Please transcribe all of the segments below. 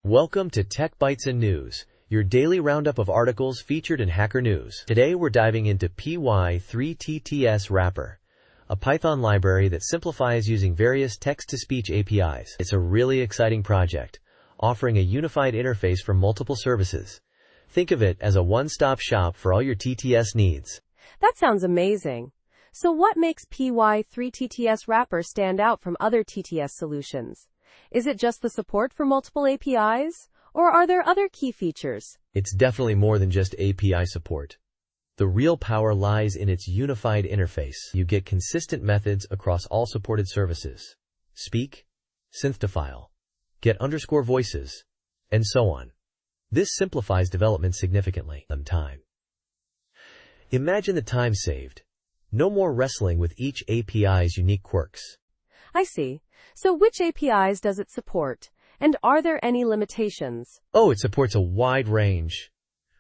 Welcome to Tech Bytes and News, your daily roundup of articles featured in Hacker News. Today we're diving into Py3TTS Wrapper, a Python library that simplifies using various text-to-speech APIs. It's a really exciting project, offering a unified interface for multiple services. Think of it as a one-stop shop for all your TTS needs. That sounds amazing. So what makes Py3TTS Wrapper stand out from other TTS solutions? Is it just the support for multiple APIs, or are there other key features? It's definitely more than just API support. The real power lies in its unified interface. You get consistent methods across all supported services. Speak, synth-to-file, get voices, and so on. This simplifies development significantly. Time. Imagine the time saved. No more wrestling with each API's unique quirks. I see. So which APIs does it support? And are there any limitations? Oh, it supports a wide range.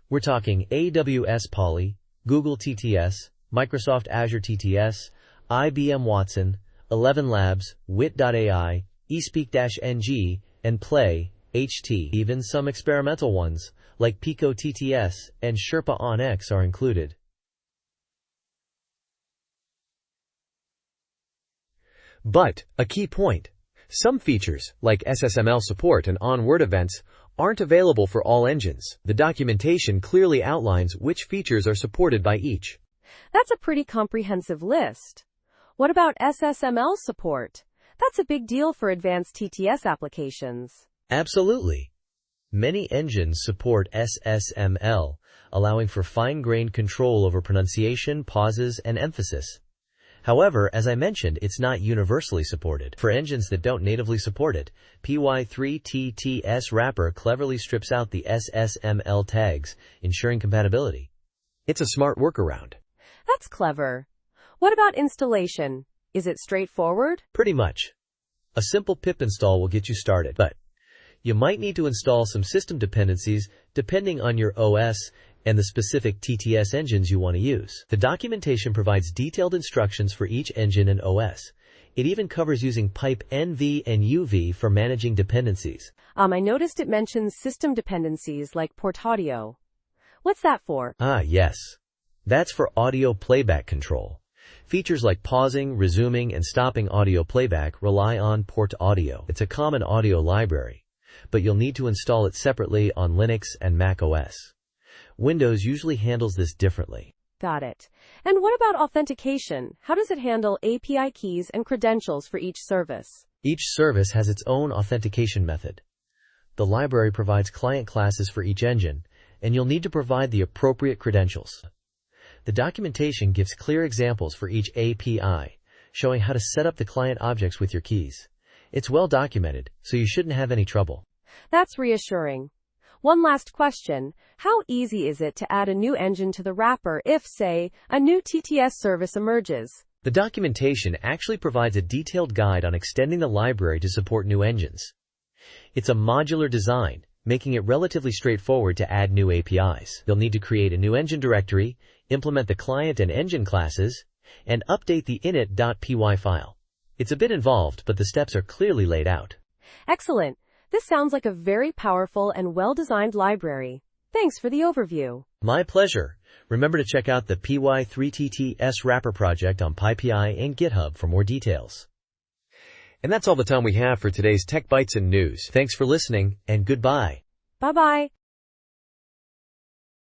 We're talking AWS Poly, Google TTS, Microsoft Azure TTS, IBM Watson, 11 Labs, Wit.ai, eSpeak-NG, and Play, HT. Even some experimental ones, like Pico TTS and Sherpa on X are included. But, a key point, some features, like SSML support and on-word events, aren't available for all engines. The documentation clearly outlines which features are supported by each. That's a pretty comprehensive list. What about SSML support? That's a big deal for advanced TTS applications. Absolutely. Many engines support SSML, allowing for fine-grained control over pronunciation, pauses, and emphasis. However, as I mentioned, it's not universally supported. For engines that don't natively support it, Py3TTS Wrapper cleverly strips out the SSML tags, ensuring compatibility. It's a smart workaround. That's clever. What about installation? Is it straightforward? Pretty much. A simple pip install will get you started, but you might need to install some system dependencies depending on your OS and the specific TTS engines you want to use. The documentation provides detailed instructions for each engine and OS. It even covers using pipe NV and UV for managing dependencies. I noticed it mentions system dependencies like port audio. What's that for? Yes. That's for audio playback control. Features like pausing, resuming, and stopping audio playback rely on port audio. It's a common audio library, but you'll need to install it separately on Linux and Mac OS. Windows usually handles this differently. Got it. And what about authentication? How does it handle API keys and credentials for each service? Each service has its own authentication method. The library provides client classes for each engine, and you'll need to provide the appropriate credentials. The documentation gives clear examples for each API, showing how to set up the client objects with your keys. It's well documented, so you shouldn't have any trouble. That's reassuring. One last question. How easy is it to add a new engine to the wrapper if, say, a new TTS service emerges? The documentation actually provides a detailed guide on extending the library to support new engines. It's a modular design, making it relatively straightforward to add new APIs. You'll need to create a new engine directory, implement the client and engine classes, and update the init.py file. It's a bit involved, but the steps are clearly laid out. Excellent. This sounds like a very powerful and well-designed library. Thanks for the overview. My pleasure. Remember to check out the Py3TTS Wrapper project on PyPI and GitHub for more details. And that's all the time we have for today's Tech Bytes and News. Thanks for listening, and goodbye. Bye-bye.